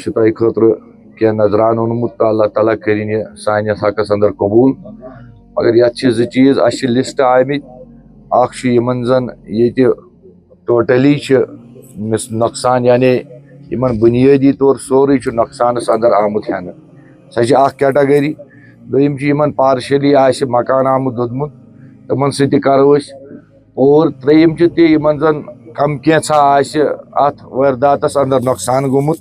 تہ خاطر کی نظران اونمت تو اللہ تعالیٰ کرن یہ سانس حقس اندر قبول مگر یت چیز اس لسٹ آمت اخ یمن زن یہ ٹوٹلی نقصان یعنی یمن بنیادی طور سوری نقصانس اندر آمت ہینہ سہ اخ کیٹگری دویم یمن پارشلی آسہ مکان آمت دودمت تمن سہ کرو اور تریم یمن زن کم کینژھا آسہ ات وارداتس اندر نقصان گومت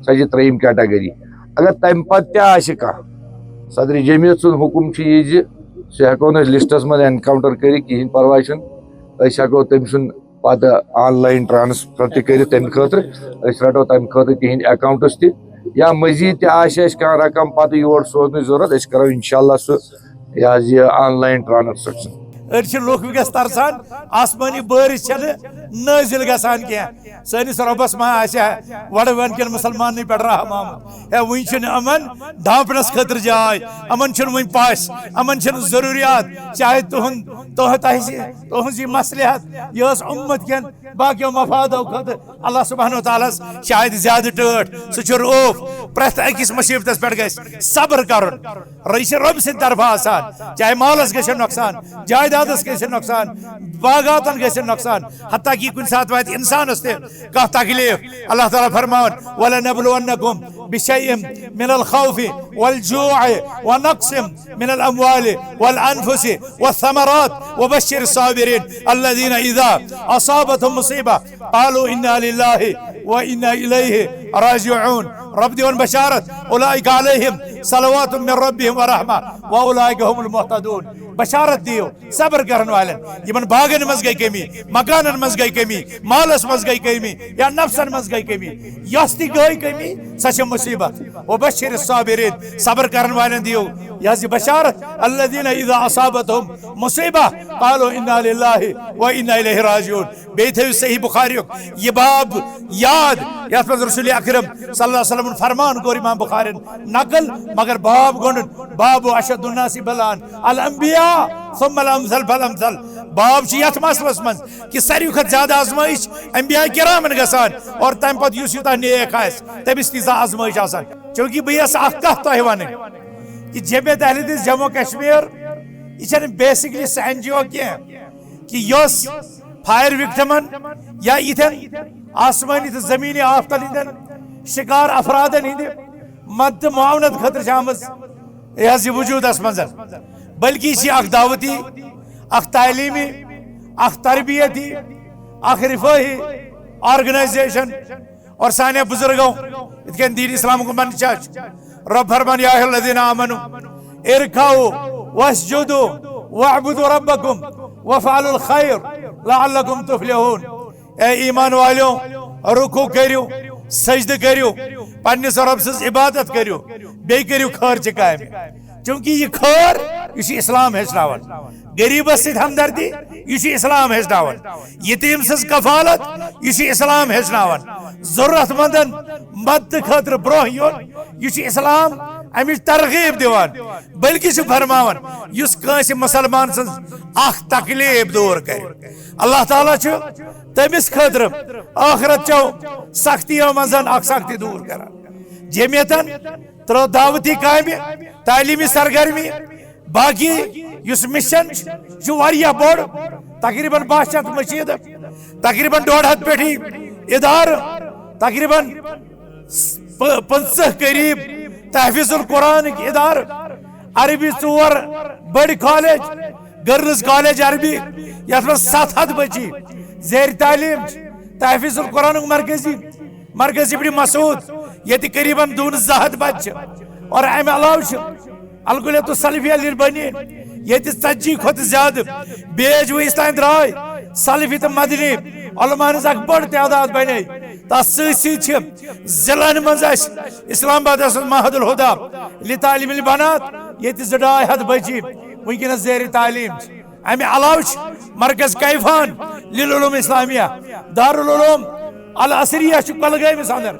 سہ تریم کیٹگری اگر تمہ پتہ تہ آسہ کانٛہہ صدر جمعیت سُنٛد حکم یہ سہ ہیکو نہٕ لسٹس مز انکاؤنٹر کرِتھ کہین پرواے چھُنہٕ أسۍ ہیکو تٔمۍ سُنٛد پتہ آن لائن ٹرانسفر تہ کرِتھ تمہ خاطر أسۍ رٹو تمہ خاطر تہنٛدۍ اکاؤنٹس تہ یا مزید تہ آسہِ اَسہِ کانٛہہ رقم پتہ یور سوزنٕچ ضرورت أسۍ کرو انشاءاللہ سُہ یہ آن لائن ٹرانسیکشن أڑۍ لوٗکھ وٕنکٮ۪س ترسان آسمٲنی بٲرِش چھنہٕ نٲزِل گژھان کینٛہہ سٲنِس رۄبس ما آسہِ وڑٕ کٮ۪ن مُسلماننٕے پٮ۪ٹھ رحم آمُت ہے وٕنہِ چھُنہٕ یِمن ڈھانپنس خٲطرٕ جاے یِمن چھُنہٕ وٕنہِ پش یِمن چھِنہٕ ضروٗریات چاہے تُہنٛز یہِ مصلحت یہِ ٲس اُمت کٮ۪ن باقیو مفادو خٲطرٕ اللہ سبحانہ تعالیٰ ہس شاید زیادٕ ٹٲٹھ سُہ چھُ روف پرٛٮ۪تھ أکِس مُصیبتس پٮ۪ٹھ گژھِ صبر کرُن یہِ چھِ رۄبہٕ سٕنٛدِ طرفہٕ آسان چاہے مالس گژھِ نۄقصان جائیدادس گژھِ نۄقصان باغاتن گژھِ نۄقصان حتیٰ کہ کُنہِ ساتہٕ واتہِ انسانس تہِ کانٛہہ تکلیف اللہ تعالیٰ فرماون وَلَنَبْلُوَنَّكُمْ بِشَيْءٍ مِنَ الْخَوْفِ وَالْجُوعِ وَنَقْصٍ مِنَ الْأَمْوَالِ وَالْأَنفُسِ وَالثَّمَرَاتِ وَبَشِّرِ الصَّابِرِينَ الَّذِينَ إِذَا أَصَابَتْهُم مُّصِيبَةٌ قَالُوا إِنَّا لِلَّهِ وَإِنَّا إِلَيْهِ راجعون رب دِوان بشارت اولئک علیہم صلوات من ربهم ورحمہ واولئک هم المہتدون بشارت دیو صبر کرن والن یمن باغن مز گئی کمی مکانن مز گئی کمی مالس مز گئی کمی یا نفسن مز گئی کمی یس تہ گئی کمی سہ چھ مصیبت وبشر الصابرین صبر کرن والن دیو یہ بشارت الذین اذا اصابتهم مصیبہ قالوا انا للہ وانا الیہ راجعون بیت صحیح بخاری یہ باب یاد یت مز رسول اکرم صلی اللہ علیہ وسلم فرمان کور امام بخاری نقل مگر باب گونڈن باب اشد الناس بلان الانبیاء ثم الامثل فالامثل باب چھ یت مسلس من کہ ساروی کھت زیادہ آزمائش انبیاء کرامن گژھان اور تمہ پتہ یس یوتاہ نیک آسہ تمس تیژہ آزمائش آسان چونکہ بہ یس اکھ کتھ تۄہہِ ونٕنۍ کہ جمعیت اہل حدیث جموں کشمیر یہ چھنہ بیسکلی سہ این جی او کینٛہہ کہ یس فائر وکٹمن یا یتھن آسمانی تو زمینی آفتن ہندن شکار افرادن ہند مدد معاونت خاطر آمز یہ وجود منظر بلکہ یہ اخ دعوتی اخ تعلیمی اخ تربیتی اخ رفاہی آرگنائزیشن اور سانے بزرگوں اتکن دین اسلام کو منشاش رب فرمان یا ایھا الذین آمنوا ارکعوا واسجدوا واعبدوا ربکم وافعلوا الخیر لعلکم تفلحون اے ایمان والوں رکوع کریو سجدہ کریو پنس رب سز عبادت کریو بی کریو خرچ قائم چونکہ یہ خیر یہ اسلام ہچناون غریبس ست ہمدردی یہ اسلام ہچناون یتیم سز کفالت یہ اسلام ہچناون ضرورت مندن مدد خاطر برہ یون یہ اسلام امچ ترغیب دیوان بلکہ چھ فرماون یس کانس مسلمان سن اخ تکلیف دور کر اللہ تعالیٰ چھ تمس خاطر آخرت چو سختیوں مزن اخ سختی دور کران جمعیتن ترو دعوتی قائم تعلیمی سرگرمی باقی یس مشن چھ واریاہ بوڑ تقریباً 62 مشید تقریباً 1.5 پیٹھی ادارہ تقریباً 50 قریب تحفیظ القرآن کی ادارہ عربی 4 بڑی کالج گرلز کالج عربی یت میں 700 بچی زیر تعلیم تحفیظ القرآن مرکزی بڑی مسعود یہ قریباً 200 بچ اور امہ علاوہ الکلیت السلفیہ للبنین یہ 40 کھت زیادہ بیج وہ اس تین درائے سلفی تو مدنی علماء نے اک بڑ تعداد بنے تس سی ضلع مز اسلام آباد معہد الہدا لتعلیم البنات یہ 250 بچی ونکس زیر تعلیم امہ علاوہ مرکز کیفان للعلوم اسلامیہ دارالعلوم العصریہ کلگامس اندر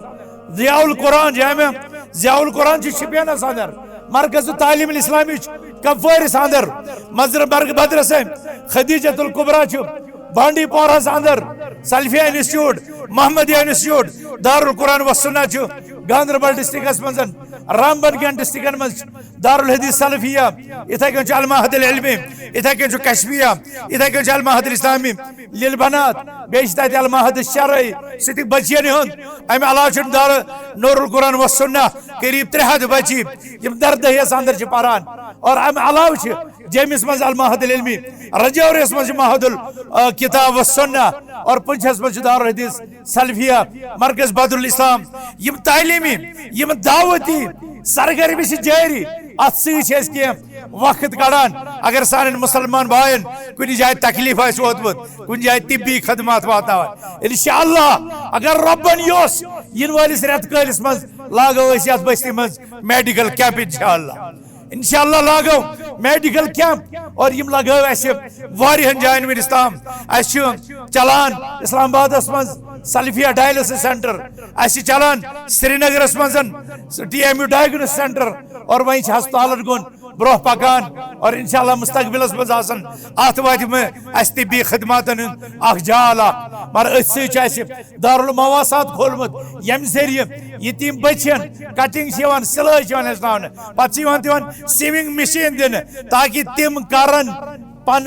ضیاء القرآن جامع ضیاء القرآن شپینس اندر مرکز تعلیم الاسلامی کپوارس اندر مزر برگ مدرسہ خدیجۃ الکبریٰ بانڈی پورہس اندر سلفیہ انسٹیٹیوٹ محمدیہ انسٹیٹیوٹ دارالقرآن و سنہ چھ گاندربل ڈسٹرکس مز رامبن کین ڈسٹرکن مز دارالحدیث سلفیہ اتھے کن المعہد العلمی اتھے کن کشفیہ اتھے کن المعہد الاسلامی للبنات بیش تتہ المعہد الشرعی ستی بچین ہند امہ علاوہ دار نور القرآن و سنہ قریب 300 بچی یم دردہیس اندر چھ پران اور امہ علاوہ جیمس مز المعہد العلمی رجورس مز معہد الکتاب و سنہ اور پنچھس مز دارالحدیث سلفیہ مرکز بدر الاسلام یم تعلیمی یم دعوتی سرگرمی سے جاری ات سی کی وقت کڑان اگر سان مسلمان بائن کن جائے تکلیف آس ووتمت کن جائے طبی خدمات واتناوان انشاءاللہ اگر ربن یوس ین والس رت کالس مز لاگو اس یت بستی مز میڈیکل کیمپ انشاءاللہ لاگو میڈیکل کیمپ اور یم لگو اس واریہن جائن ونس تام اس چلان اسلام آباد مز سلفیہ ڈائلسس سینٹر اس چلان سری نگرس مزن TMU ڈائگنوس سینٹر اور وہیں ہسپتالن کن برہ پکان اور انشاءاللہ مستقبلس مز آسن ات وات میں اس طبی خدماتن اخ جال مگر اس دارالمواسات کھولمت یم ذریعہ یتیم بچن کٹنگ سلائی ہچن پتہ دن سوئنگ مشین دن تاکہ تم کرن پن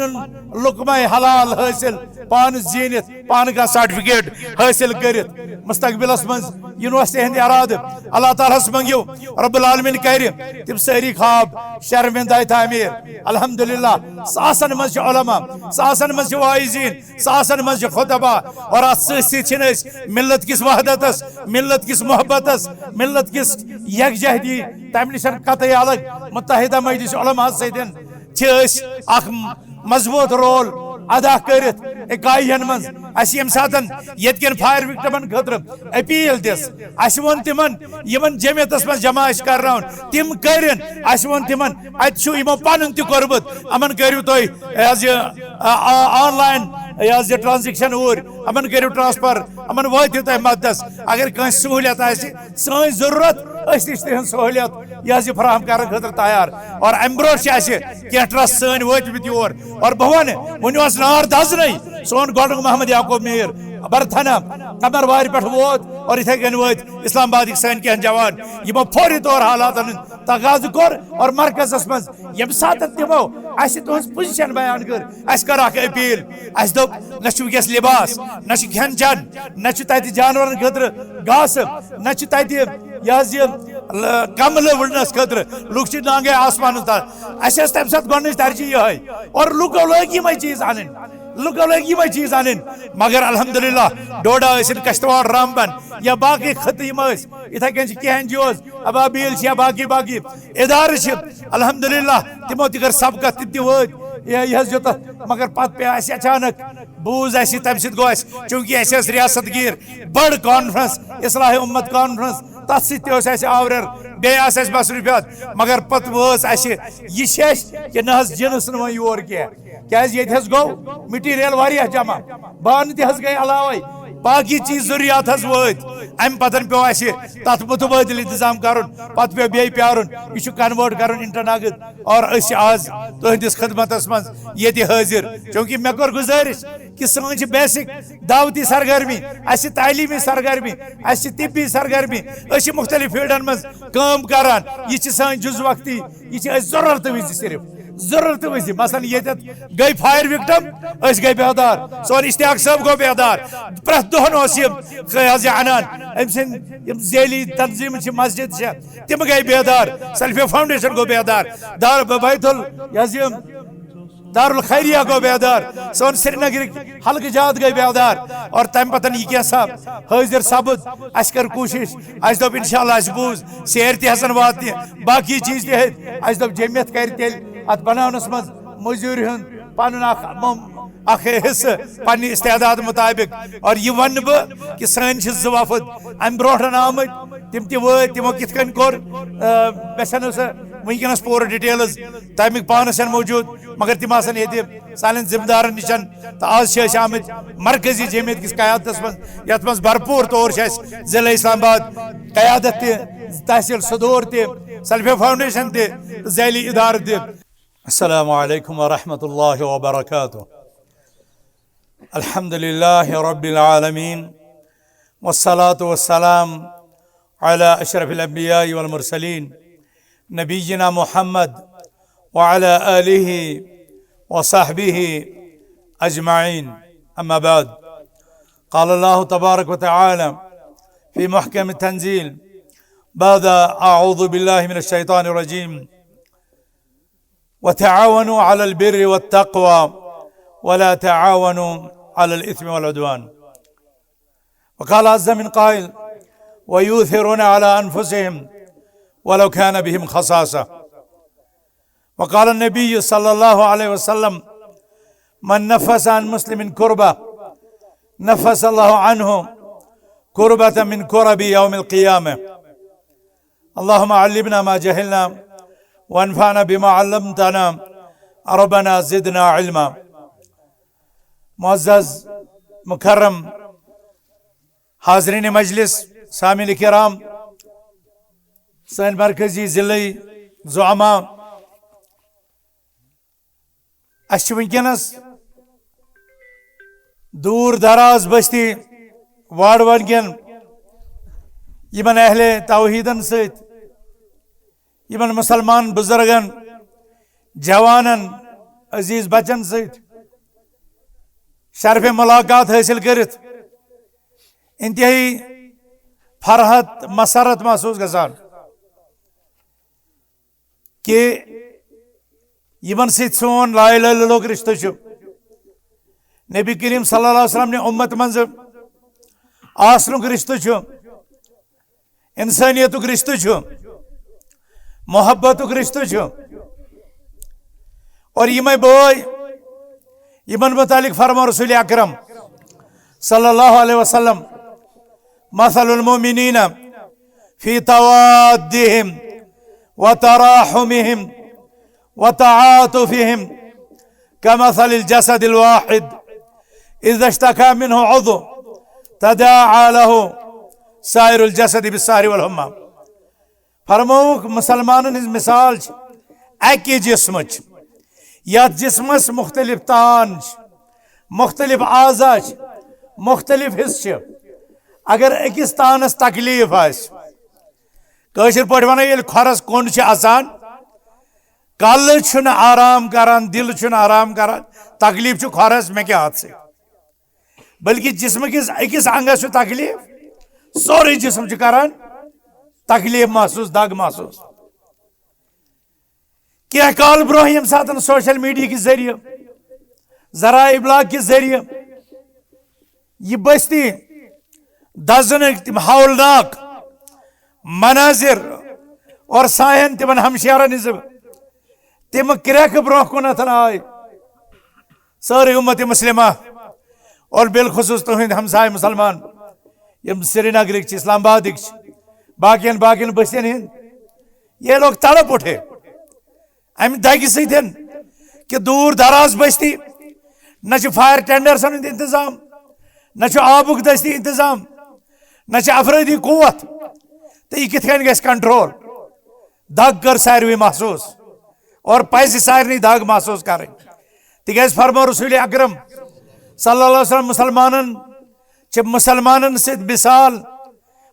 لقمہ حلال حاصل پان زینت پان کا سرٹیفکیٹ حاصل کرت مستقبلس مز یونیورسٹی ہند اراد اللہ تعالیٰ منگیو رب العالمین کر تم ساری خواب شرمندہ تعمیر الحمدللہ ساسن مز علماء ساسن مز واعظین ساسن مز خطبہ اور ات س ملت کس وحدتس ملت کس محبتس ملت کس یکجہتی تمہ نش قطعی الگ متحدہ مجلس علماء ستن اخ مضبوط رول ادا کرت اکائین من اس یم ساتن یتکن فائر وکٹمن خطر اپیل دس اس ون تمن یمن جمعیتس من جمع کرناون تم کرن اس ون تمن ات چھو یمو پنن تہ کربت امن کریو تُہۍ آن لائن ٹرانزیکشن اور امن کرو ٹرانسفر امن واتو تہ مددس اگر کھانا سہولیت آسہ سن ضرورت اس نش تہذ سہولیت یہ فراہم کرنے خاطر تیار اور ام برو کی ٹرسٹ سن واتمت یور اور بہ ون ون نار دزن سون گۄڈنیُک محمد یعقوب میر برتھنا قمر وار پہ ووت اور اتھے کن وت اسلام آباد سن کھین جوان یمو فوری طور حالات تقاض کور اور مرکزس مز یم سات تمو اس تہذ پوزیشن بیان کر اس کر اخ اپیل اس دپ نہ ونکس لباس نہ کھین چین نہ تتہ جانورن خاطر گاس نہ تتہ کمل وڑنس خاطر لوگ نانگے آسمان اس تمہ سات گۄڈنِچ ترجیح یہ اور لوکو لگ یمے چیز ان لوکو لگ یمے چیز ان مگر الحمدللہ ڈوڈا ٲسِن کشتواڑ رامبن یا باقی خطہ یم اتھے کن کی این جی اوز ابابیل یا باقی باقی ادارہ الحمدللہ تمو تہ کر سبقت تم تہ وٲتۍ یہ دیت مگر پتہ پہ اس اچانک بوز اس تمہ سۭتۍ گوٚو اسہِ چونکہ اس ریاست گیر بڑ کانفرنس اصلاح امت کانفرنس تس سی آوریر بیس بس رپیت مگر پتہ وٲژ اسہ یہ شیش کہ نہ جنس نہ یور کی گو مٹیریل واریاہ جمع بانہ تہ گئی علاوے باقی چیز ضروریات وت ام پتن پیو اس تت متبادل انتظام کرن پتہ پیو بی پیارن یہ کنورٹ کرن انٹرنیٹ اور اس آز تہندس خدمتس من یہ حاضر چونکہ مے کور گزارش کہ سن بیسک دعوتی سرگرمی اس تعلیمی سرگرمی اس طبی سرگرمی اس مختلف فیلڈن من کام کران یہ سن جز وقتی یہ ضرورت وز صرف ضرورت وز مثلا یہ گئی فائر وکٹم اس گئی بیدار سون اشتیاق صاحب گو بیدار پرت دہن انان ام سن ذیلی تنظیم مسجد تم گئی بیدار سلفیہ فاؤنڈیشن گو بیدار دار بیت دار الخیریہ گو بیدار سون سری نگر حلقہ جات گئی بیدار اور تم پتن یہ کیسا حاضر سپد اس کر کوشش اس دپ انشاءاللہ اس بوز سیر تہ ہسن وات باقی چیز تہ اس دپ جمعیت کر تیل ات بناونس مز مزور ہند پن اخ حصہ پنہ استعداد مطابق اور یہ ون بہ کہ سن زٕ وفد ام برونٹھ آمت تم تہ وٲتۍ تمو کتھ کن کور مے چھنہٕ سۄ ونکس پور ڈیٹیلز تمیک پانس موجود مگر تم آسن یہ سان ذمہ دارن نشن تو آج آمت مرکزی جمعیت کس قیادت من یت مز بھرپور طور ضلع اسلام آباد قیادت تحصیل صدور سلفیہ فاؤنڈیشن ذیلی ادارہ السلام علیکم ورحمۃ اللہ وبرکاتہ الحمد للہ رب العالمین والصلاة والسلام على أشرف الأنبياء والمرسلين نبينا محمد وعلى آله وصحبه أجمعين. أما بعد، قال الله تبارك وتعالى في محكم التنزيل بعد أعوذ بالله من الشيطان الرجيم: وتعاونوا على البر والتقوى ولا تعاونوا على الإثم والعدوان. وقال عز من قائل: ويؤثرون على أنفسهم ولو كان بهم خصاصة. وقال النبي صلى الله عليه وسلم: من نفس عن مسلم كربة نفس الله عنه كربة من كرب يوم القيامة. اللهم علمنا ما جهلنا وانفعنا بما علمتنا ربنا زدنا علما. معزز مکرم حاضرین مجلس، سامعین کرام، سن مرکزی ضلعی زعما، اس ونکس دور دراز بستی واڑ ورگن یمن اہل توحیدن ست، یمن مسلمان بزرگن، جوانن، عزیز بچن ست شرف ملاقات حاصل کرت انتہائی فرحت مسرت محسوس گژھان کہ یمن ست سون لا الہ الا اللہ رشتہ چھ. نبی کریم صلی اللہ علیہ وسلم نے امت منز آسنک رشتہ چھ، انسانیتک رشتہ چھ، محبتک رشتہ چھ. اور یمے بوئے یمن متعلق فرما رسول اکرم صلی اللہ علیہ وسلم: مثل المؤمنین فی توادهم وتراحمهم وتعاطفهم كمثل الجسد الواحد إذا اشتكى منه عضو تداعى له سائر الجسد بالسهر والحمى. فرموک مسلمانن ہز مثال اکی جسمچ، یت جسمس مختلف تان، مختلف اعضا، مختلف حصہ. اگر اکس تانس تکلیف آشر پہ ون یل کھورس کن آسان، کل چھن آرام کران، دل چھن آرام کران، تکلیف چھ کھورس میں کیا ہاتھ سے، بلکہ جسم کس اکس انگس چھ تکلیف، سوری جسم چھ کران تکلیف محسوس، دگ محسوس. کیا کال برہ یم ساتن سوشل میڈیا کے ذریعے، ذرائع ابلاغ کے ذریعے یہ بستی دزنک تم ہولناک مناظر اور سائن تمن ہمشیرن تم کریک برہ کنتھ آئی. ساری امت مسلمہ اور بالخصوص تہند ہمسائے مسلمان یم سری نگرک اسلام آبادک باقین بستین ہند، یہ لوگ تڑپ اٹھے ام دگ ستن کہ دور دراز بستی نہ فائر ٹینڈرسن ہند انتظام، نہ آبک دستی انتظام، نہ افرادی قوت، تو یہ کت گھس کنٹرول. دگ کر ساروی محسوس اور پز سارے دگ محسوس کریں. تیز فرمو رسول اکرم صلی اللہ علیہ وسلم مسلمانن ست مثال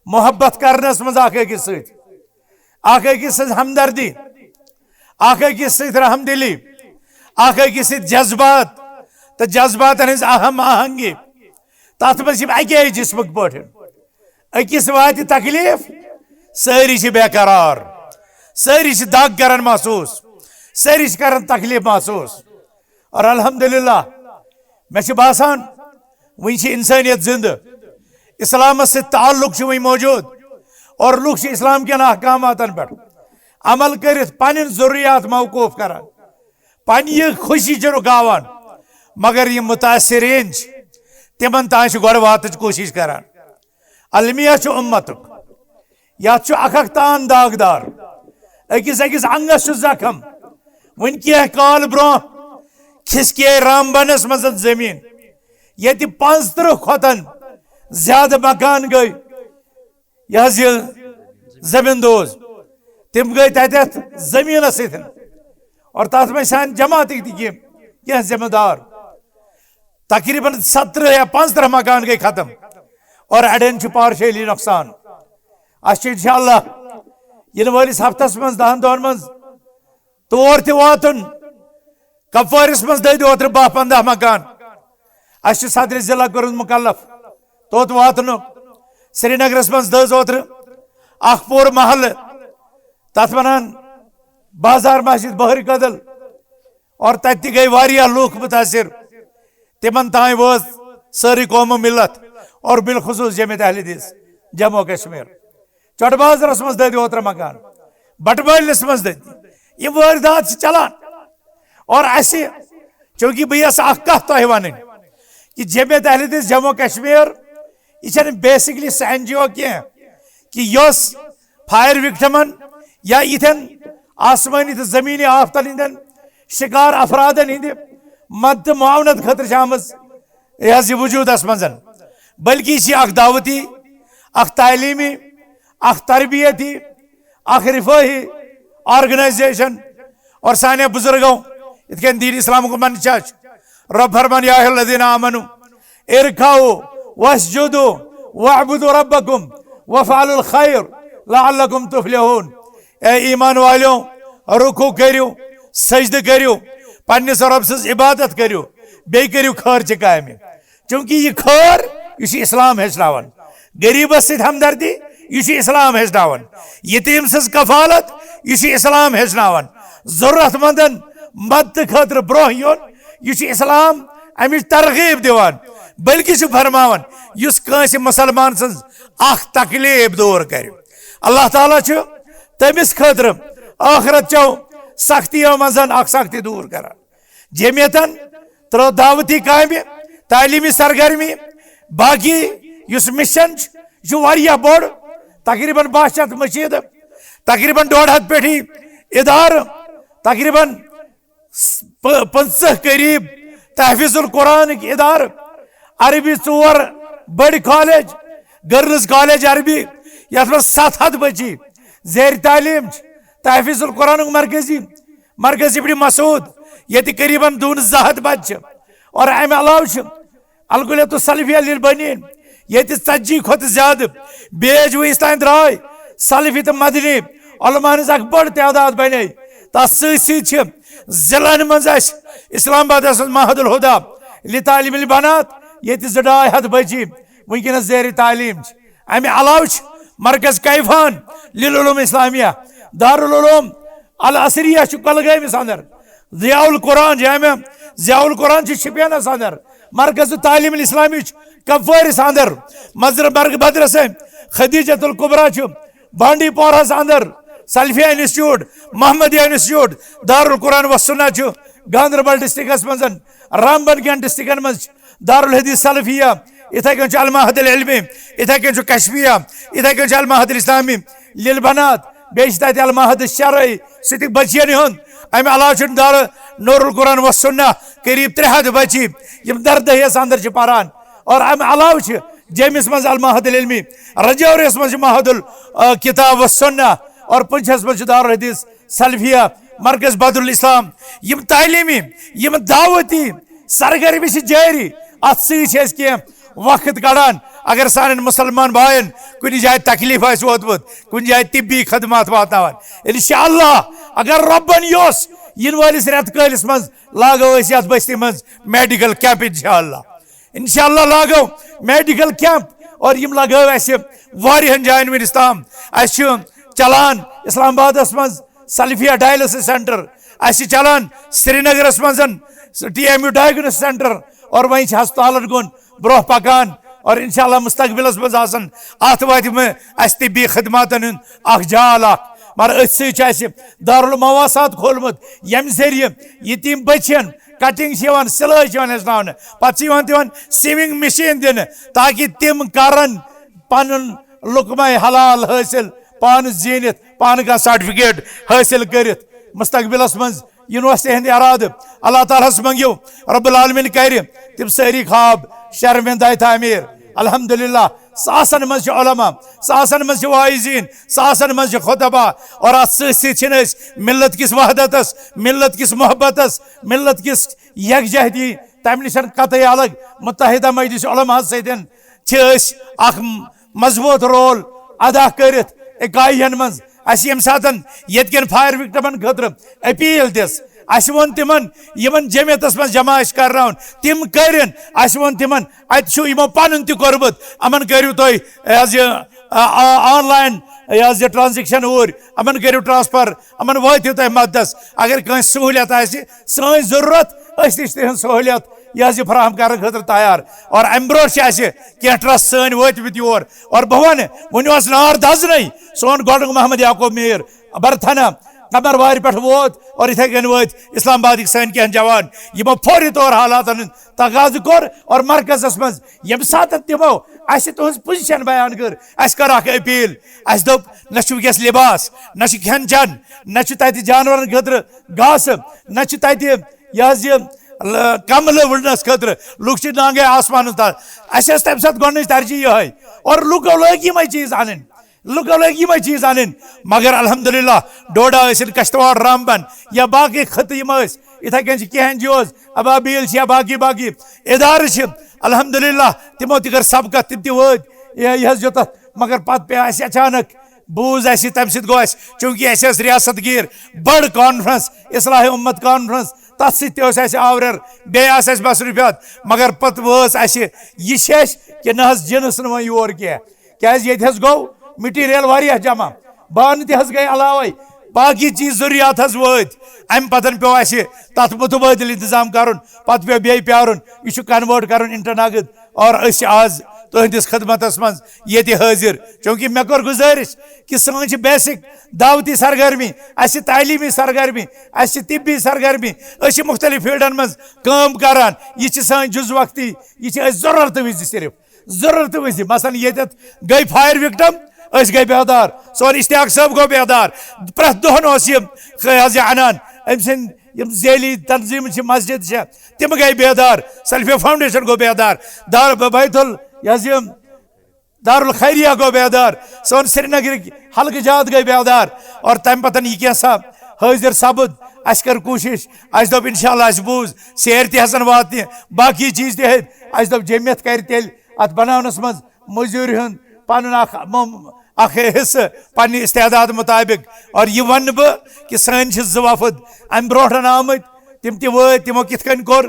محبت کرنس مز اخ أکس ست ہمدردی، اخ أکس ست رحم دلی، اخ أکس ست جذبات تو جذباتن ہز اہم آہنگی. تات مز اکی جسمک پہ أکس وات تکلیف ساری بے قرار، ساری دگ کران محسوس، ساری کران تکلیف محسوس. اور الحمدللہ مے باسان ون انسانیت زندہ، اسلام سے تعلق وی موجود، اور لوگ اسلام کن احکامات پہ عمل کرت پن ضروریات موقوف کران، پن خوشی رکاوان، مگر یہ متاثرین تمن تان گۄڈٕ واتٕچ کوشش کران. المیہ امتک یت اکھ تان داغدار، أکس انگس زخم. ون کی کال برہ کھسکے رامبنس مز زمین یت 35 کھوتن زیادہ مکان گئی یہ زمین دوز، تم گئی تت زمین ستن، اور تات میں سان جماعت کی ذمہ دار. تقریباً 17 یا 15 مکان گئی ختم، اور اڑین پارشلی نقصان اس انشاءاللہ ین ولس ہفتس من 10 دہن من تور تہ واتن کپوارس من دید اوتر 10-15 مکان اس صدر ضلع کورمت مکلف توت واتن سری نگرس من دز اوتر اخ پور محل تت ونان بازار مسجد بہر کدل اور تت گئی واریاہ لوک متاثر تمن تائیں وز ساری قوم ملت اور بالخصوص جمعیت اہل حدیث جموں کشمیر چٹ بازرس من دید اوتر مکان بٹ مالس من دید یہ واردات چلان اور ایسے چونکہ بہس اخ کت تہ ون کہ جمعیت اہل حدیث جموں کشمیر یہ بیسکلی سہ این جی او کی کہ یس فائر وکٹمن یا اتن آسمانی تو زمینی آفتن ہندن شکار افرادن ہند مدد معاونت خطر آمز یہ وجود من بلکہ یہ اخ دعوتی اخ تعلیمی اخ تربیتی اخ رفاہی آرگنائزیشن اور سانیہ بزرگوں اتکن دین اسلام کو من چاچ رب فرمان یا الذین آمنوا ارکعوا واسجدوا واعبدوا ربکم وفعلوا الخیر لعلکم تفلحون اے ایمان والوں رکوع کریو سجدہ کریو پنس رب سز عبادت کریو بی کریو خرچ کامہ چونکہ یہ خیر یہ اسلام ہچناون غریبس ست ہمدردی یہ اسلام ہچناون یتیم سز کفالت یہ اسلام ہچناون ضرورت مندن مدد خاطر برہ یون یہ اسلام امچ ترغیب دیوان بلکہ فرماون اس کنس مسلمان سز اخ تکلیف دور کر اللہ تعالیٰ تمس خاطر آخرت چو سختیوں مزن اخ سختی دور کران جمعیتن ترو دعوتی کامہ تعلیمی سرگرمی باقی اس مشن واریاہ بوڑ تقریباً 500 مشید تقریباً 1.5 پیٹھی ادارہ تقریباً 50 قریب تحفیظ القرآن ادارہ عربی 4 بڑی کالج گرلز کالج عربی یت من 700 بچی زیر تعلیم تحفیظ القرآن مرکزی ابن مسعود یہ قریباً 200 بچہ اور امہ علاوہ الکلیت السلفیہ للبنین یہ 40 کھت زیادہ بیج اس تین درائے سلفی تو مدنی علماء ہز اخ بڑ تعداد بنے تس ست ضلع مز اسلام آباد معہد الہدا لتعلیم البنات یہ 250 بچی ونکس زیر تعلیم امہ علاوہ مرکز کیفان للعلوم اسلامیہ دارالعلوم العصریہ کلگامس اندر ضیاء القرآن جامع ضیاء القرآن شپینس اندر مرکز تعلیم الاسلامی کپوارس اندر مرگ بدرس خدیجۃ القبرا بانڈی پورہس اندر سلفیہ انسٹیٹیوٹ محمدیہ انسٹیٹیوٹ دارالقرآن والسنہ گاندربل ڈسٹرکس مز رامبن کین ڈسٹرکن مز دارالحدیث سلفیہ اتھے کن المعہد العلمی اتھے کن کشفیہ اتھے کن المعہد الاسلامی للبنات بیچ تتہ المعہد الشرعی ستک بچین ہند امہ علاوہ دار نور القرآن والسنہ قریب 300 بچی یم دردہیس اندر پران اور امہ علاوہ جیمس مز المعہد العلمی رجورس مز معہد الکتاب والسنہ اور پنچھس مز دارالحدیث سلفیہ مرکز بدر الاسلام یم تعلیمی یم دعوتی سرگرمی جاری ات ست کی وقت کڑان اگر سان مسلمان بائن کن جائے تکلیف ووتمت کن جائے طبی خدمات واتناوان انشاءاللہ اگر ربن یوس ین والس رت کالس مز لاگو یت بستی مز میڈیکل کیمپ انشاءاللہ لاگو میڈیکل کیمپ اور یم لگو واریہن جائن ونس تام اس چلان اسلام آبادس مز سلفیہ ڈائلسس سینٹر اس چلان سری نگرس مز TMU ڈائگنوسٹک سینٹر اور وہیں ہسپتالن کن برہ پکان اور انشاءاللہ مستقبلس مز آسن ات وات اس طبی خدماتن ہند اخ جال اخ مگر ات سی دارالمواسات کھولمت یم ذریعہ یتیم بچین کٹنگ سلائی ہچن پتہ تمن سوئنگ مشین دن تاکہ تم کرن پن لقمہ حلال حاصل پان زینت پان کا سرٹیفکیٹ حاصل کرت مستقبلس مز یونیورسٹی ہند اراد اللہ تعالیٰ منگو رب العالمین کر تم ساری خواب شرمندہ تعمیر الحمدللہ ساسن مز علماء ساسن مز واعظین ساسن مز خطبہ اور ات ست ملت کس وحدتس ملت کس محبتس ملت کس یکجہتی تمہ نش قطعی الگ متحدہ مجلس علماء ستین اخ مضبوط رول ادا کرت اکائین من اس یم ساتن یت کن فائر وکٹمن خاطر اپیل دس اس ون تمن یمن جمعیتس من جمع کرن تم کرن اس ون تمن ات یمو پن تہ کورمت امن کرو تھی آن لائن یہ ٹرانزیکشن اور امن کرو ٹرانسفر امن واتو تہ مددس اگر کنس سہولیت آسہ سن ضرورت اس تہ تہذ سہولیت یہ فراہم کرنے خاطر تیار اور ام برو کی ٹرسٹ سن واتمت یور اور بہ ون نار دزن سون گوڈنگ محمد یعقوب میر برتھنا قمر وار پہ ووت اور اتھے کن وت اسلام آباد سن کھین جوان یمو فوری طور حالات تقاض کور اور مرکزس مز یم سات تمو اس تہذ پوزیشن بیان کر اس کر اخ اپیل اس دپ نہ ونکس لباس نہ کھین چین نہ تتہ جانورن خاطر گھاس نہ تتہ یہ کمل ولنس خاطر لوگ نانگے آسمان تل اس تمہ سات گۄڈنِچ ترجیح یہ اور لوکو لگ یہ چیز ان لوکو لگ یہ چیز ان مگر الحمدللہ ڈوڈا ٲسِن کشتواڑ رامبن یا باقی خطہ یم اتھے کن کی این جی اوز ابابیل یا باقی باقی ادارہ الحمدللہ تمو تہ کر سبقت تم تہ وٲتۍ یہ یوتت مگر پتہ پہ اس اچانک بوز اس تمہ سۭتۍ گوٚو اسہِ چونکہ اس ریاست گیر بڑ کانفرنس اصلاح امت کانفرنس تس سی آوریر بیس مصروفیات مگر پتہ وٲژ اسہِ یہ شیش کہ نہ جنس نو یور کیٛازِ ییٚتہِ حظ گوٚو مٹیریل واریاہ جمع بانہٕ تہِ حظ گٔے علاوے باقی چیز ضروریات حظ وٲتۍ امہ پتن پیو اسہِ تتھ متبادل انتظام کرُن پتہٕ پیو بیٚیہِ پیارُن یہ چھُ کنوٲرٹ کرُن انٹرنقد اور أسۍ آز تہندس خدمتس من یہ حاضر چونکہ مے کور گزارش کہ سن بیسک دعوتی سرگرمی اس تعلیمی سرگرمی اس طبی سرگرمی اس مختلف فیلڈن من کام کران یہ سن جز وقتی یہ ضرورت وز صرف ضرورت وز مثلا یہ گئی فائر وکٹم اس گئی بیدار سون اشتیاق صاحب گو بیدار پریت دہن انان ام سن یم ذیلی تنظیم مسجد تم گئی بیدار سلفی فاؤنڈیشن گو بیدار دار بیت دارالخیریہ گو بیدار سون سری نگر حلقہ جات گئی بیدار اور تم پتن یہ کیسا حاضر سپد اس کر کوشش اس دپ انشاءاللہ اس بوز سیر تہ حسن واتنہ باقی چیز تہ اس دپ جمعیت کر تیل ات بناونس مز مزوری ہند پن اخ حصہ پنہ استعداد مطابق اور یہ ون بہ کہ سن زٕ وفد ام برونٹھ آمت تم تہ وٲتۍ تمو کتھ کن کور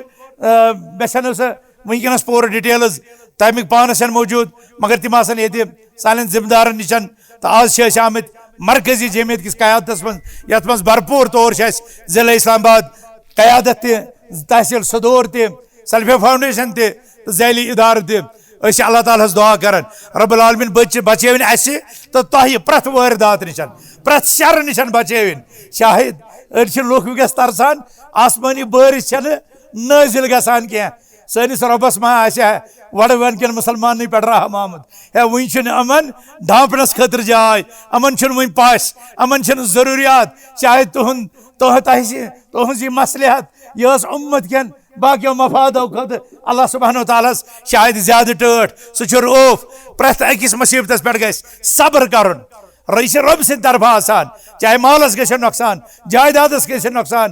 مے چھنہ سہ ونکس پورٕ ڈیٹیلز تمیک پانس موجود مگر تم آسن یہ سان ذمہ دارن نشن تو آج آمت مرکزی جمعیت کس قیادت من یت من بھرپور طور ضلع اسلام آباد قیادت تہ تحصیل صدور تہ سلفی فاؤنڈیشن تہ ذیلی ادارہ تہ اللہ تعالیٰ دعا کران رب العالمین بچن اس تو تہ پریت واردات نشن پریت شر نشن بچن شاہد اڑ لوگ ونکس ترسان آسمانی بارش نازل گژھان کی سنس ربس ما وڑ ون کن مسلمان پہ رحم آمد ہے ون امن ڈھانپنس خاطر جائے امن ون پاش امن ضروریات شاید تہذ یہ مصلحت یہ امت کن باقیو مفادو خاطر اللہ سبحانہ تعالیٰ شاید زیادہ ٹاٹھ سہ روف پریت اکس مصیبتس پہ گھس صبر کرن یہ رب سند طرف آسان چاہے مالس گھن نقصان جائیدادس گھن نقصان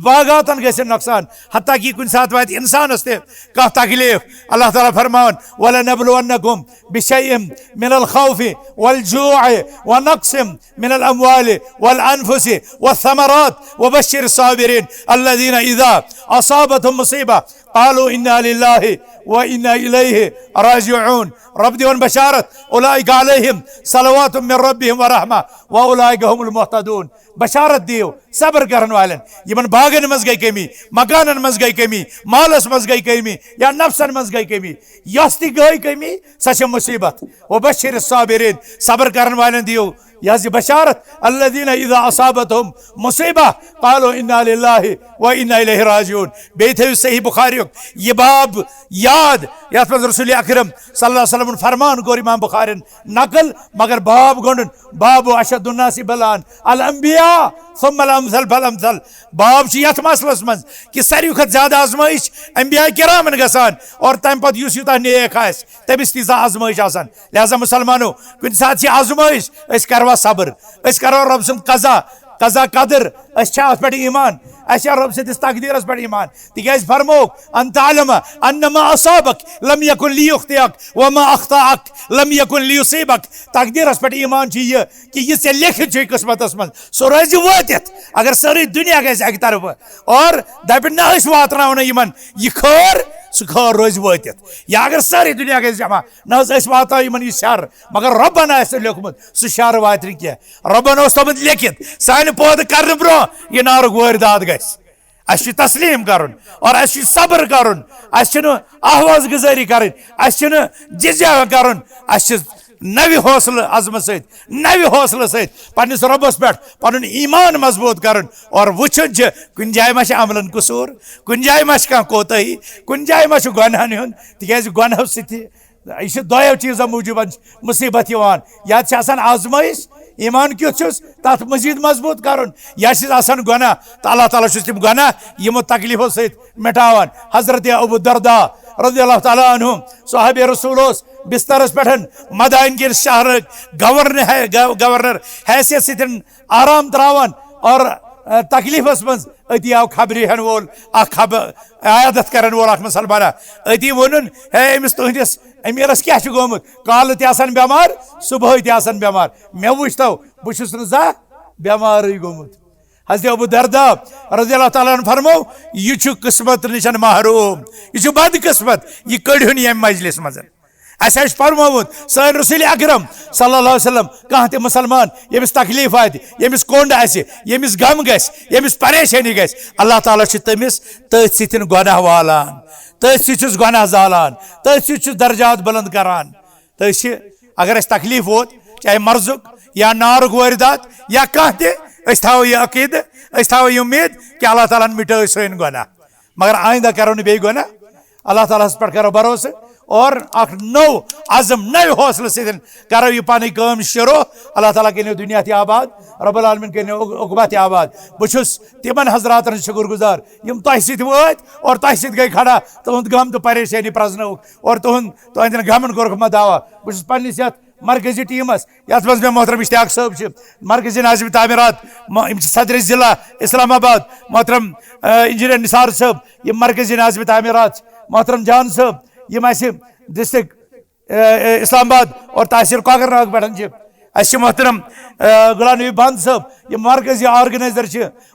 باغاتن گھن نقصان حتیٰ کہ کن سات وات انسانس تہ تکلیف اللہ تعالیٰ فرمان وَلَنَبْلُوَنَّكُمْ بِشَيْءٍ مِنَ الْخَوْفِ وَالْجُوعِ وَنَقْصٍ مِنَ الْأَمْوَالِ وَالْأَنفُسِ وَالثَّمَرَاتِ وَبَشِّرِ الصَّابِرِينَ الَّذِينَ إِذَا أَصَابَتْهُمْ مُصِيبَةٌ قالوا إنا لله وإنا إليه راجعون رب دیون بشارت اولئک علیہم صلوات من ربهم ورحمہ واولئک هم المهتدون بشارت دیو صبر کرن والن یمن باغن مز گئی کمی مکانن مز گئی کمی مالس مز گئی کمی یا نفسن مز گئی کمی یس تہ گئی کمی سچ مصیبت وبشر الصابرین صبر کرن والن دیو یہ بشارت الذین اذا اصابتهم مصیبہ قالوا انا للہ وانا الیہ راجعون بیت صحیح بخاری یہ باب یاد یت من رسول اکرم صلی اللہ علیہ وسلم فرمان کور امام بخاری نقل مگر باب گونڈن باب اشد الناس بلان الانبیاء ثم الامثل فالامثل باب یت مسلس من کہ ساروی کھت زیادہ آزمائش انبیاء کرامن گسان اور تم پتہ یس یوتہ نیک آس تمس تیزا آزمائش آسان لہذا مسلمانو کن سات آزمائش اس کروا صبر اس کرو رب سن قضا قضا قدر ات پہ ایمان رب سندس تقدیرس پہ ایمان تکیاز فرموک ان تعلم ان ما اصابک لم یکن لیخطئک وما اخطأک لم یکن لیصیبک تقدیرس پہ ایمان یہ کہ یہ ژے لیکھت چھ قسمتس من سہ روزِ وٲتِتھ اگر سٲرٕے دنیا گژھِ اکہِ طرفہٕ اور دپہِ نہ أسۍ واتناوو نہٕ یِمن یہ خٲر سہ خٲر روزِ وٲتِتھ یا اگر سٲرٕے دنیا گژھِ جمع نہ حظ أسۍ واتناوو یِمن یہ شر مگر رۄبن آسہِ لیوکھمُت سہ شر واتہِ نہٕ کینٛہہ رۄبن اوس تھوٚمُت لیکھِتھ سانہِ پٲدٕ کرنہٕ برونٛہہ یہ نارُک وٲرۍدات گژھِ اس تسلیم کرن اور اس صبر کرن اس آواز گزاری کرن اس جزیہ کرن اس نوِ حوصلہ عزم ست نوِ حوصلہ ست پنس ربس پہ پن ایمان مضبوط کرن اور وچن کن جائے ما عملن قصور کن جائے ما کھانا کوتاہی کن جائے ما گنہن ہند تکیاز گنہو ست یہ دو چیزوں موجود مصیبت یا آزمائش ایمان کیُتھ چھُس تَتھ مزید مضبوط کرن یا چھِس گناہ تو اللہ تعالیٰ چھُس تِم گناہ یِمو تکلیفو سۭتۍ مٹاوان حضرت ابو الدرداء رضی اللہ تعالیٰ عنہ صحابی رسول بسترس پہ مدائن کس شہر گورنر حیثیت ستن آرام تراوان اور تکلیفس مز اتی آو خبری ہن وول عیادت کرن وول اخ مسلمانہ اتی ونن ہے امس تہندس امیرس کیا گومت کالہ تہ بیمار صبح تہ بیمار مے وچھتو بہس نا زانٛہہ بیمار گومت حضرت ابو الدرداء رضی اللہ تعالیٰ عنہ فرمو یہ قسمت نشن محروم یہ بد قسمت یہ کڑہن یم مجلس مز اس فرموت سن رسول اکرم صلی اللہ علیہ وسلم کھانا تہ مسلمان یمس تکلیف آتہ یمس کونڈ آسہ یمس غم گژھِ یمس پریشانی گژھِ اللہ تعالیٰ تمس تٔتھۍ سۭتۍ گناہ والان تٔتھۍ سۭتۍ گناہ زالان تٔتھۍ سۭتۍ درجات بلند کران تٔتھۍ اگر اس تکلیف ووت چاہے مرضک یا نارک وٲرۍدات یا کانٛہہ تہِ اس تھاو یہ عقیدہ اس تھاو یہ امید کہ اللہ تعالیٰ مٹو سن گناہ مگر آئندہ کرو نی گناہ اللہ تعالیٰ پہ کرو بھروسہ اور اخ نو عزم نو حوصلہ سن کرو یہ پانی کام شروع اللہ تعالیٰ کرنو دنیا تہ آباد رب العالمین کرنو عقبہ تہ آباد بہس تمن حضراتن شکر گزار یم تہ ست وٲتۍ اور تہ ست گئی کھڑا تہند غم تو پریشانی پرزنوک اور تہندین غمن کورک مداوا بہس پنس یتھ مرکزی ٹیمس یتھ مز محترم اشتیاق صٲب مرکزی ناظم تعمیرات صدر ضلع اسلام آباد محترم انجینئر نثار صٲب یم مرکزی ناظم تعمیرات محترم جان صٲب یم ڈسٹرکٹ اسلام آباد اور تحصیل کۄکر ناگ پہ اس محترم غلام نبی بند صٲب یم مرکزی آرگنائزر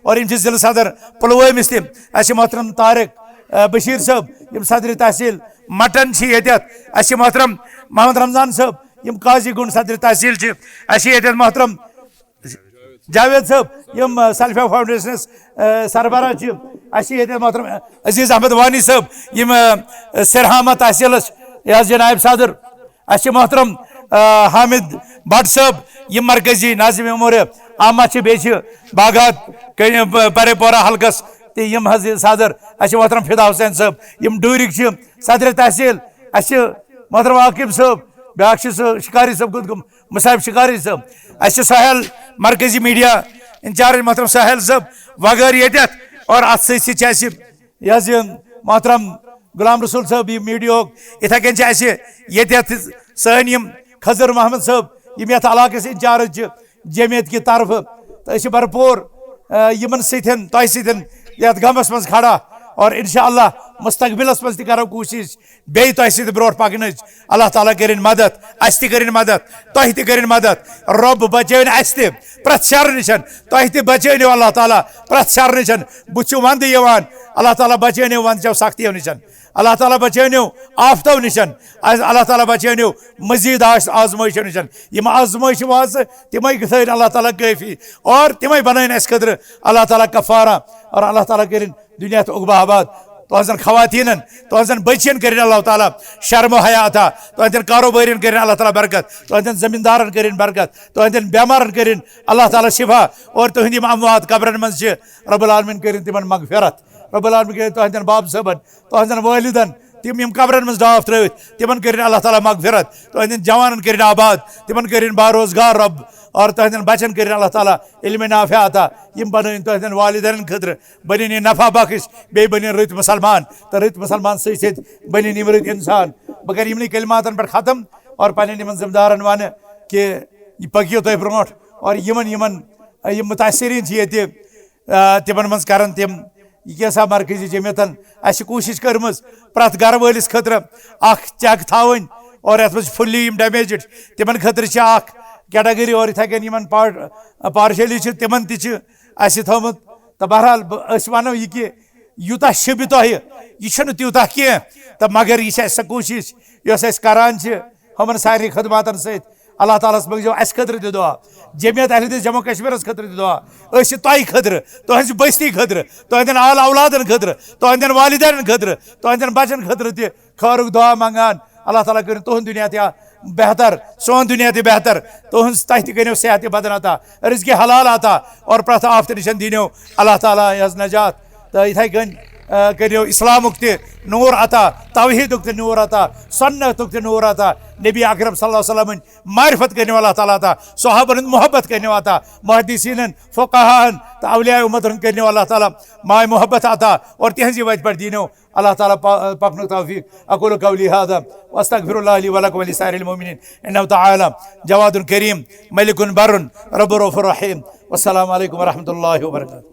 اور یم ضلع صدر پلوٲمِس تم اس محترم طارق بشیر صٲب یم صدر تحصیل مٹن یتھ اس محترم محمد رمضان صٲب یم قاضی گنڈ صدر تحصیل اس محترم جاوید صٲب یم سلفیا فاؤنڈیشنس سربراہ اس محترم عزیز احمد وانی صٲب یم سرہامہ تحصیلس نائب صدر اس محترم حامد بٹ صٲب یم مرکزی ناظم امور عامہ بیٚیہِ باغات پرے پورہ حلقس تہ یم حض صدر اس محترم فدا حسین صٲب یم ڈورک صدر تحصیل اس محترم عاقب صٲب بیاکھ شکاری صٲب مصعب شکاری صٲب اس ساحل مرکزی میڈیا انچارج محترم ساحل صٲب وغیرہ یتھ اور ات سی یہ محترم غلام رسول صٲب یہ میڈیا اتھے کن یتھ سن یم خضر محمد صٲب یم یتھ علاقس انچارج جمعیت کی طرف تو بھرپور یمن ستن تہ ستن یتھ غمس مز کھڑا اور انشاءاللہ مستقبلس مز تہ کرو کوشش بیٚیہِ تۄہہِ سۭتۍ برونٛٹھ پکنٕچ اللہ تعالیٰ کرن مدد اس تہ کرن مدد تۄہہِ تہ کرن مدد رب بچٲوِن اس تہ پرٛٮ۪تھ شر نشن تۄہہِ تہ بچٲونو اللہ تعالیٰ پرٛٮ۪تھ شر نشن بُتھِ چھُ ونٛدٕ یِوان اللہ تعالیٰ بچٲونو ونٛدچو سختیو نشن اللہ تعالیٰ بچٲونو آفتو نشن اللہ تعالیٰ بچٲونو مزید آزمٲیشو نشن یم آزمٲیشہِ واژٕ تمے تھٲوِن اللہ تعالیٰ کٲفی اور تمے بنٲوِن اسہِ خٲطرٕ اللہ تعالیٰ کفارہ اور اللہ تعالیٰ کرن دنیا تو عقبہ آباد تہذن خواتین تہذن بچین کرن اللہ تعالیٰ شرم و حیا عطا تہذن کاروبارین کرن اللہ تعالیٰ برکت تہذن زمیندارن کرن برکت تہذن بیمارن کرن اللہ تعالیٰ شفا اور تہند یم اموات قبرن من رب العالمین کرن تمن مغفرت رب العالمین کرن تہندین باب صٲبن تہندین والدن تم یم قبرن من ڈاف ترٲوِتھ تمن کرن اللہ تعالیٰ مغفرت تہندین جوانن کرن آباد تمن کرن باروزگار رب اور تہندین بچن کرن اللہ تعالیٰ علم نافع عطا یم بنٲیِن تہندین والدین خٲطرٕ بنٲیِن یہ نفع بخش بیٚیہِ بنٲیِن رٕتۍ مسلمان تو رٕتۍ مسلمان سۭتۍ سۭتۍ بنٲیِن یم رٕتۍ انسان بہٕ کرٕ یمنٕے کلماتن پٮ۪ٹھ ختم اور پننٮ۪ن یمن ذمہٕ دارن ونہٕ کہ یہ پٔکِو تُہۍ برونٛٹھ اور یمن یہ متاثرین یہ تمن من کران تم یہ سا مرکزی جمعیتن اس کوشش کرم پریت گھر ولس خطر اخ چیک تھاون اور یت مز فلی ڈیمیجڈ تمن خطر اخ کیٹگری اور اتھے کن یمن پارشلی تمن تہ تھومت تو بہرحال ونو یہ کہ یوتہ شبہ تہ یہ تیوتہ کی تو مگر یہ سہ کوشش اس کران ہمن ساری خدماتن ست اللہ تعالیٰ منگو اس خطر تہ دعا جمعیت اہل حدیث جموں کشمیر خطر تہ دعا اس تہ خطر تہذ بستی خطر تہندین آل اولادن خطر تہندین والدین خطر تہندین بچن خطر تہ خیرک دعا منگان اللہ تعالیٰ کرن تہند دنیا تہ بہتر سون دنیا تہ بہتر تہذ تہ تہ کرو صحت بدن عطا رزق حلال عطا اور پرت آفت نشن دینو اللہ تعالیٰ یس نجات تو اتھے کن کرو اسلامک تہ نور عطا توحیدک تہ نور عطا سنتک تہ نور عطا نبی اکرم صلی اللہ علیہ وسلم معرفت کرنے اللہ تعالیٰ عطا صحابن محبت کرنے عطا محدثین فقہاء تو اولیاء امت کرنے اللہ تعالیٰ مائے محبت عطا اور تہذی وجہ پر دینو اللہ تعالیٰ پکن توفیق اقول قولی هذا واستغفر الله لي ولكم ولسائر المؤمنين انه تعالى جواد کریم ملک بر رب رؤوف رحیم والسلام علیکم ورحمۃ اللہ وبرکاتہ.